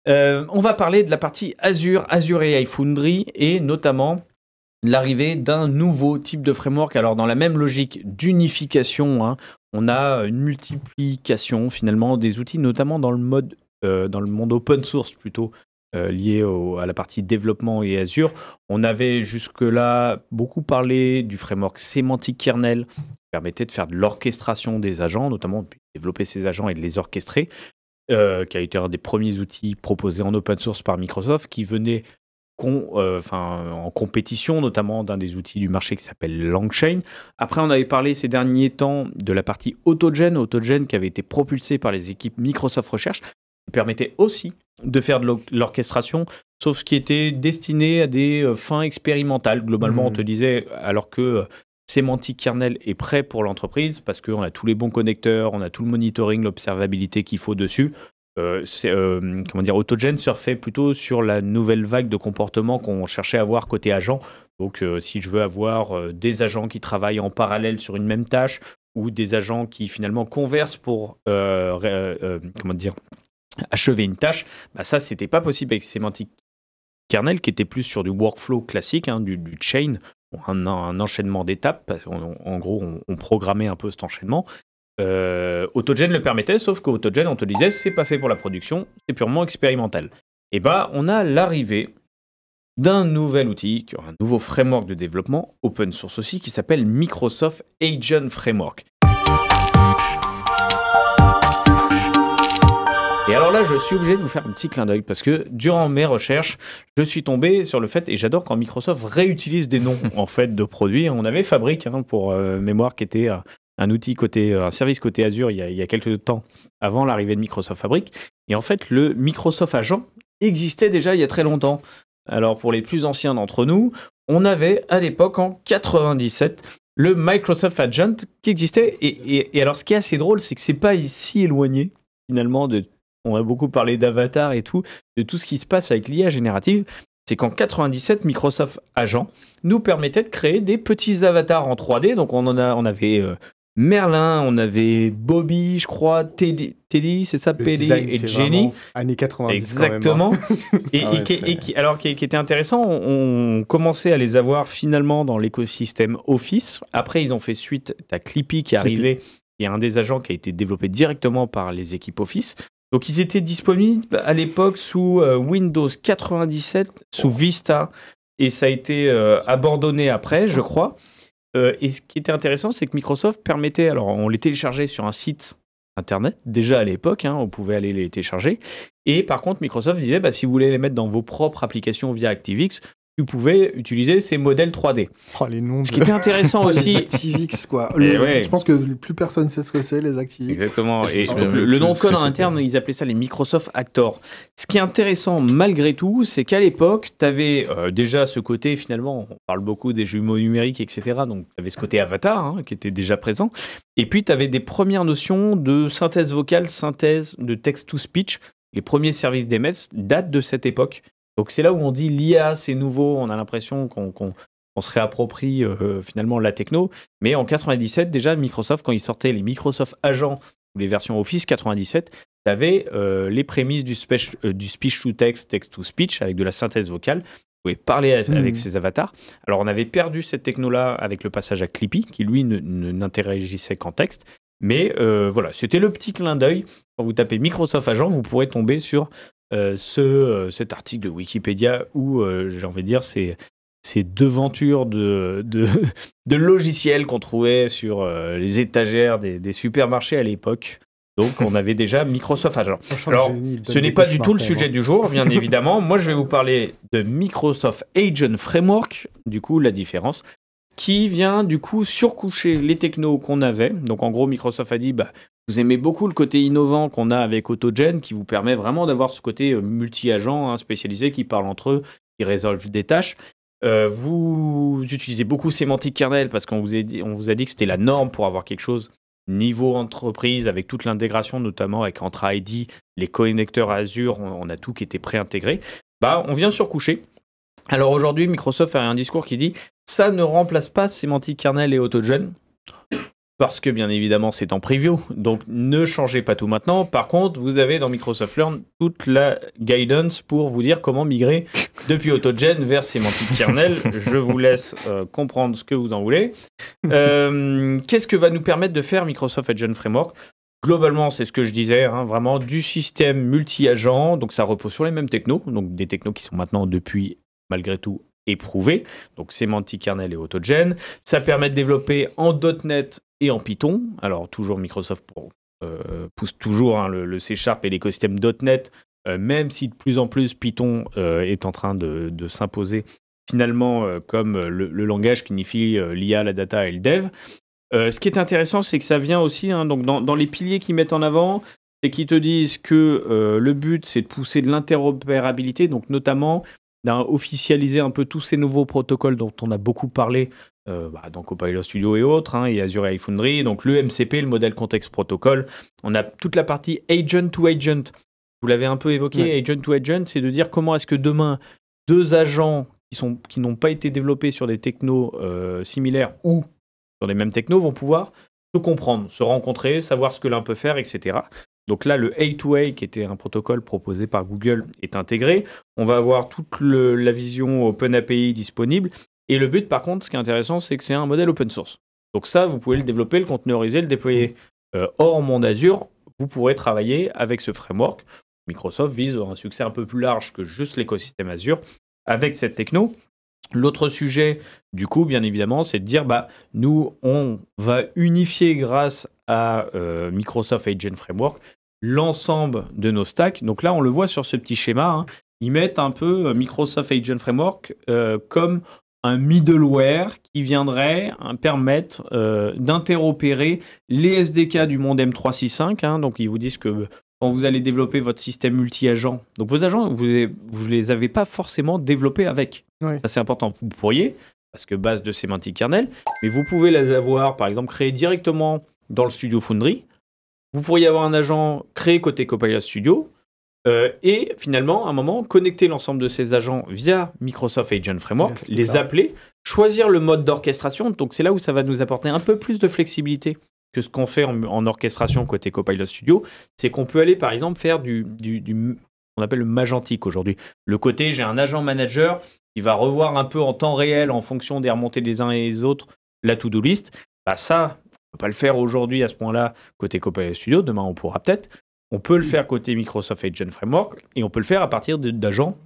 On va parler de la partie Azure, Azure AI Foundry et notamment l'arrivée d'un nouveau type de framework. Alors dans la même logique d'unification, hein, on a une multiplication finalement des outils, notamment dans le monde open source plutôt, lié à la partie développement et Azure. On avait jusque-là beaucoup parlé du framework Semantic Kernel, qui permettait de faire de l'orchestration des agents, notamment de développer ces agents et de les orchestrer, qui a été un des premiers outils proposés en open source par Microsoft, qui venait en compétition, notamment d'un des outils du marché qui s'appelle LangChain. Après, on avait parlé ces derniers temps de la partie AutoGen qui avait été propulsée par les équipes Microsoft Research, qui permettait aussi de faire de l'orchestration, sauf qui était destiné à des fins expérimentales. Globalement, on te disait, alors que Semantic Kernel est prêt pour l'entreprise, parce qu'on a tous les bons connecteurs, on a tout le monitoring, l'observabilité qu'il faut dessus. AutoGen surfait plutôt sur la nouvelle vague de comportement qu'on cherchait à avoir côté agent. Donc, si je veux avoir des agents qui travaillent en parallèle sur une même tâche, ou des agents qui finalement conversent pour achever une tâche, bah ça, c'était pas possible avec Semantic Kernel, qui était plus sur du workflow classique, hein, du chain, un enchaînement d'étapes. En gros, on programmait un peu cet enchaînement. AutoGen le permettait, sauf qu'AutoGen, on te disait, c'est pas fait pour la production, c'est purement expérimental. Et bah, on a l'arrivée d'un nouvel outil, un nouveau framework de développement, open source aussi, qui s'appelle Microsoft Agent Framework. Et alors là, je suis obligé de vous faire un petit clin d'œil parce que durant mes recherches, je suis tombé sur le fait, et j'adore quand Microsoft réutilise des noms en fait de produits. On avait Fabric, hein, pour mémoire, qui était un outil un service côté Azure il y a quelques temps avant l'arrivée de Microsoft Fabric. Et en fait, le Microsoft Agent existait déjà il y a très longtemps. Alors pour les plus anciens d'entre nous, on avait à l'époque en 97 le Microsoft Agent qui existait. Et alors ce qui est assez drôle, c'est que c'est pas si éloigné finalement on a beaucoup parlé d'avatar et tout, de tout ce qui se passe avec l'IA générative. C'est qu'en 97, Microsoft Agent nous permettait de créer des petits avatars en 3D. Donc on avait Merlin, on avait Bobby, je crois, Teddy, c'est ça, PD et Jenny. Années 90. Exactement. Quand même, hein. Qui était intéressant, on commençait à les avoir finalement dans l'écosystème Office. Après, ils ont fait suite à Clippy qui est arrivé. Il y a un des agents qui a été développé directement par les équipes Office. Donc, ils étaient disponibles à l'époque sous Windows 97, sous Vista, et ça a été abandonné après, je crois. Et ce qui était intéressant, c'est que Microsoft permettait, alors on les téléchargeait sur un site internet, déjà à l'époque, hein, on pouvait aller les télécharger, et par contre Microsoft disait, bah, si vous voulez les mettre dans vos propres applications via ActiveX, vous pouvez utiliser ces modèles 3D. Oh, les noms ce qui était intéressant aussi... Les ActiveX, quoi. Ouais. Je pense que plus personne sait ce que c'est, les ActiveX. Exactement. Et le nom de code en interne, ils appelaient ça les Microsoft Actor. Ce qui est intéressant, malgré tout, c'est qu'à l'époque, tu avais déjà ce côté, finalement, on parle beaucoup des jumeaux numériques, etc. Donc, tu avais ce côté avatar, hein, qui était déjà présent. Et puis, tu avais des premières notions de synthèse vocale, synthèse de text-to-speech. Les premiers services d'EMS datent de cette époque. Donc c'est là où on dit l'IA, c'est nouveau, on a l'impression qu'on se réapproprie finalement la techno. Mais en 97, déjà, Microsoft, quand ils sortaient les Microsoft Agents ou les versions Office 97, tu avais les prémices du speech to text, text to speech, avec de la synthèse vocale. Vous pouvez parler avec ces avatars. Alors on avait perdu cette techno-là avec le passage à Clippy, qui lui n'interagissait qu'en texte. Mais voilà, c'était le petit clin d'œil. Quand vous tapez Microsoft Agent, vous pourrez tomber sur cet article de Wikipédia où, j'ai envie de dire, ces devantures de logiciels qu'on trouvait sur les étagères des supermarchés à l'époque. Donc, on avait déjà Microsoft Agent. Alors, ce n'est pas du tout le sujet du jour, bien évidemment. Moi, je vais vous parler de Microsoft Agent Framework, du coup, la différence, qui vient, du coup, surcoucher les technos qu'on avait. Donc, en gros, Microsoft a dit, bah, vous aimez beaucoup le côté innovant qu'on a avec AutoGen, qui vous permet vraiment d'avoir ce côté multi-agent, hein, spécialisé, qui parlent entre eux, qui résolvent des tâches. Vous utilisez beaucoup Semantic Kernel parce qu'on vous a dit que c'était la norme pour avoir quelque chose niveau entreprise, avec toute l'intégration, notamment avec Entra ID, les connecteurs Azure, on a tout qui était préintégré. Bah, on vient surcoucher. Alors aujourd'hui, Microsoft a un discours qui dit « ça ne remplace pas Semantic Kernel et AutoGen ». parce que bien évidemment c'est en preview, donc ne changez pas tout maintenant. Par contre, vous avez dans Microsoft Learn toute la guidance pour vous dire comment migrer depuis AutoGen vers Semantic Kernel. Je vous laisse comprendre ce que vous en voulez. Qu'est-ce que va nous permettre de faire Microsoft Agent Framework? Globalement, c'est ce que je disais, hein, vraiment du système multi-agent, donc ça repose sur les mêmes technos, donc des technos qui sont maintenant depuis, malgré tout, éprouvés, donc Semantic Kernel et AutoGen. Ça permet de développer en .NET et en Python. Alors, toujours Microsoft pousse toujours hein, le C# et l'écosystème .NET, même si de plus en plus Python est en train de s'imposer finalement comme le langage qui unifie l'IA, la data et le dev. Ce qui est intéressant, c'est que ça vient aussi, hein, donc dans les piliers qu'ils mettent en avant, c'est qu'ils te disent que le but, c'est de pousser de l'interopérabilité, donc notamment officialiser un peu tous ces nouveaux protocoles dont on a beaucoup parlé dans Copilot Studio et autres, hein, et Azure AI Foundry, donc le MCP, le Model Context Protocol. On a toute la partie Agent to Agent. Vous l'avez un peu évoqué, ouais. Agent to Agent, c'est de dire comment est-ce que demain, deux agents qui n'ont pas été développés sur des technos similaires ou sur les mêmes technos vont pouvoir se comprendre, se rencontrer, savoir ce que l'un peut faire, etc. Donc là, le A2A, qui était un protocole proposé par Google, est intégré. On va avoir toute la vision OpenAPI disponible. Et le but, par contre, ce qui est intéressant, c'est que c'est un modèle open source. Donc ça, vous pouvez le développer, le conteneuriser, le déployer hors monde Azure. Vous pourrez travailler avec ce framework. Microsoft vise un succès un peu plus large que juste l'écosystème Azure avec cette techno. L'autre sujet, du coup, bien évidemment, c'est de dire, nous, on va unifier grâce à Microsoft Agent Framework l'ensemble de nos stacks. Donc là, on le voit sur ce petit schéma. Hein, ils mettent un peu Microsoft Agent Framework comme un middleware qui viendrait permettre d'interopérer les SDK du monde M365. Hein, donc, ils vous disent que quand vous allez développer votre système multi-agent, donc vos agents, vous ne les avez pas forcément développés avec. Ouais. Ça, c'est important. Vous pourriez, parce que base de Semantic Kernel, mais vous pouvez les avoir, par exemple, créés directement dans le Studio Foundry. Vous pourriez avoir un agent créé côté Copilot Studio et finalement, à un moment, connecter l'ensemble de ces agents via Microsoft Agent Framework, les appeler, choisir le mode d'orchestration. Donc, c'est là où ça va nous apporter un peu plus de flexibilité que ce qu'on fait en orchestration côté Copilot Studio, c'est qu'on peut aller par exemple faire on appelle le magentique aujourd'hui. Le côté, j'ai un agent manager qui va revoir un peu en temps réel en fonction des remontées des uns et des autres la to-do list. Ça, on ne peut pas le faire aujourd'hui à ce point-là côté Copilot Studio. Demain, on pourra peut-être. On peut le faire côté Microsoft Agent Framework et on peut le faire à partir d'agents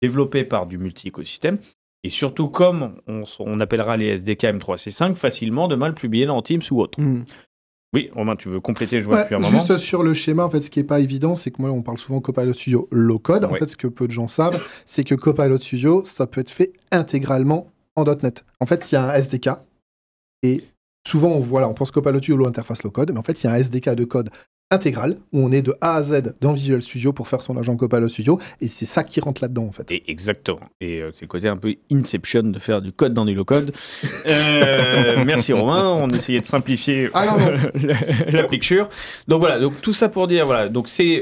développés par du multi-écosystème. Et surtout, comme on appellera les SDK M365, facilement demain le publier dans Teams ou autre. Oui, Romain, tu veux compléter, je vois depuis un moment. Juste sur le schéma, en fait, ce qui n'est pas évident, c'est que moi, on parle souvent Copilot Studio low-code. En fait, ce que peu de gens savent, c'est que Copilot Studio, ça peut être fait intégralement en .NET. En fait, il y a un SDK. Et souvent, on pense Copilot Studio interface low-code, mais en fait, il y a un SDK de code intégral, où on est de A à Z dans Visual Studio pour faire son agent Copilot Studio, et c'est ça qui rentre là-dedans, en fait. Et exactement. Et c'est le côté un peu Inception de faire du code dans du low-code. Merci Romain, on essayait de simplifier la picture. Donc voilà, donc tout ça pour dire, voilà, donc c'est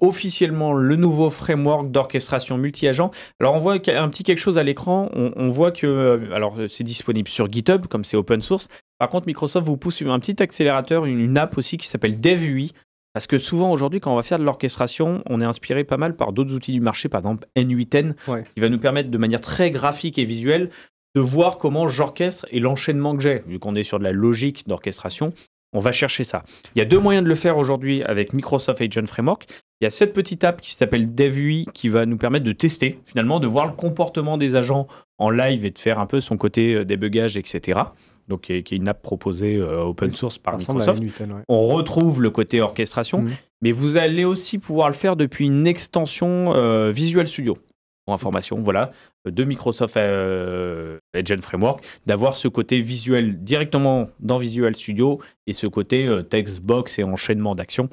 officiellement le nouveau framework d'orchestration multi-agent. Alors on voit un petit quelque chose à l'écran, on voit que, alors c'est disponible sur GitHub, comme c'est open source. Par contre, Microsoft vous pousse un petit accélérateur, une app aussi qui s'appelle DevUI, parce que souvent aujourd'hui, quand on va faire de l'orchestration, on est inspiré pas mal par d'autres outils du marché, par exemple N8N, qui va nous permettre de manière très graphique et visuelle de voir comment j'orchestre et l'enchaînement que j'ai. Vu qu'on est sur de la logique d'orchestration, on va chercher ça. Il y a deux moyens de le faire aujourd'hui avec Microsoft Agent Framework. Il y a cette petite app qui s'appelle DevUI qui va nous permettre de tester, finalement, de voir le comportement des agents en live et de faire un peu son côté débugage, etc. Donc, qui est une app proposée open source par Microsoft. On retrouve le côté orchestration, mais vous allez aussi pouvoir le faire depuis une extension Visual Studio. Pour information, voilà, de Microsoft Agent Framework, d'avoir ce côté visuel directement dans Visual Studio et ce côté text box et enchaînement d'actions.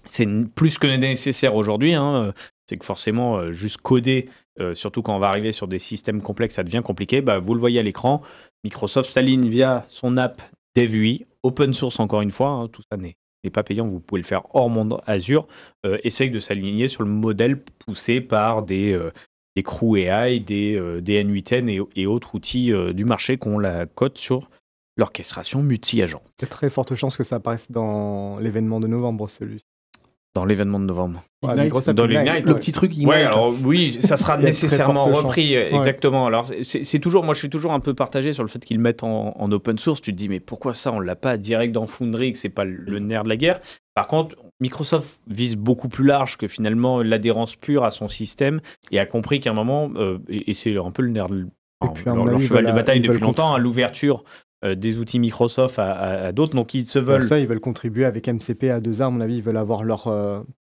C'est plus que nécessaire aujourd'hui. Hein. C'est que forcément, juste coder, surtout quand on va arriver sur des systèmes complexes, ça devient compliqué. Vous le voyez à l'écran, Microsoft s'aligne via son app DevUI, open source encore une fois, hein, tout ça n'est pas payant, vous pouvez le faire hors monde Azure, essaye de s'aligner sur le modèle poussé par des Crew AI, des N8N et autres outils du marché qu'on la cote sur l'orchestration multi-agent. Il y a très forte chance que ça apparaisse dans l'événement de novembre, celui-ci. Dans l'événement de novembre. Dans l'Ignite, le petit truc Ignite. Ouais, alors oui, ça sera nécessairement repris, Ouais. exactement. Alors c'est toujours, moi je suis toujours un peu partagé sur le fait qu'ils le mettent en open source. Tu te dis mais pourquoi ça on l'a pas direct dans Foundry, que c'est pas le nerf de la guerre. Par contre, Microsoft vise beaucoup plus large que finalement l'adhérence pure à son système et a compris qu'à un moment, et c'est un peu le nerf, leur cheval de bataille depuis longtemps, l'ouverture des outils Microsoft à d'autres, donc ils se veulent... Ça, ils veulent contribuer avec MCP à 2A, à mon avis, ils veulent avoir leur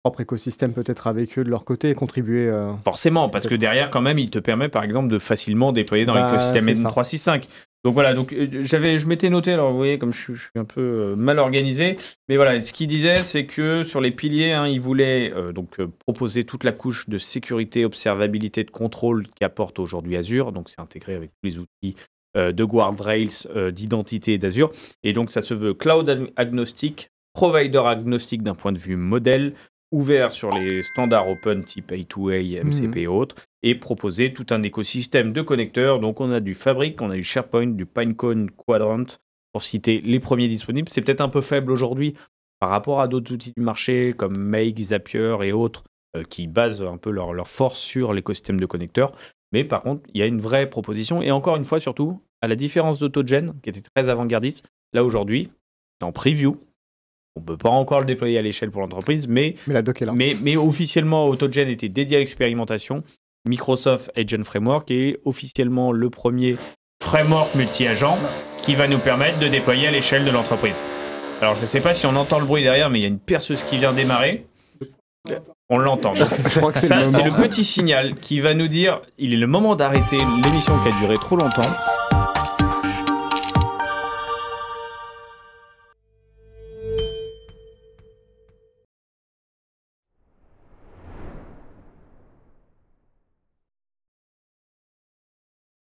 propre écosystème peut-être avec eux de leur côté et contribuer... Forcément, parce que derrière, quand même, il te permet, par exemple, de facilement déployer dans l'écosystème M365. Donc voilà, donc, je m'étais noté, alors vous voyez, comme je suis un peu mal organisé, mais voilà, ce qu'il disait, c'est que sur les piliers, il voulait proposer toute la couche de sécurité, observabilité, de contrôle qu'apporte aujourd'hui Azure, donc c'est intégré avec tous les outils de guardrails, d'identité d'Azure. Et donc, ça se veut cloud agnostique, provider agnostique d'un point de vue modèle, ouvert sur les standards open type A2A, MCP et autres, et proposer tout un écosystème de connecteurs. Donc, on a du Fabric, on a du SharePoint, du Pinecone, Quadrant, pour citer les premiers disponibles. C'est peut-être un peu faible aujourd'hui par rapport à d'autres outils du marché comme Make, Zapier et autres, qui basent un peu leur force sur l'écosystème de connecteurs. Mais par contre, il y a une vraie proposition. Et encore une fois, surtout, à la différence d'AutoGen, qui était très avant-gardiste, là aujourd'hui, c'est en preview. On ne peut pas encore le déployer à l'échelle pour l'entreprise, mais la doc est là. Mais officiellement, AutoGen était dédié à l'expérimentation. Microsoft Agent Framework est officiellement le premier framework multi-agent qui va nous permettre de déployer à l'échelle de l'entreprise. Alors, je ne sais pas si on entend le bruit derrière, mais il y a une perceuse qui vient démarrer. On l'entend. Je crois que Ça, c'est le petit signal qui va nous dire il est le moment d'arrêter l'émission qui a duré trop longtemps.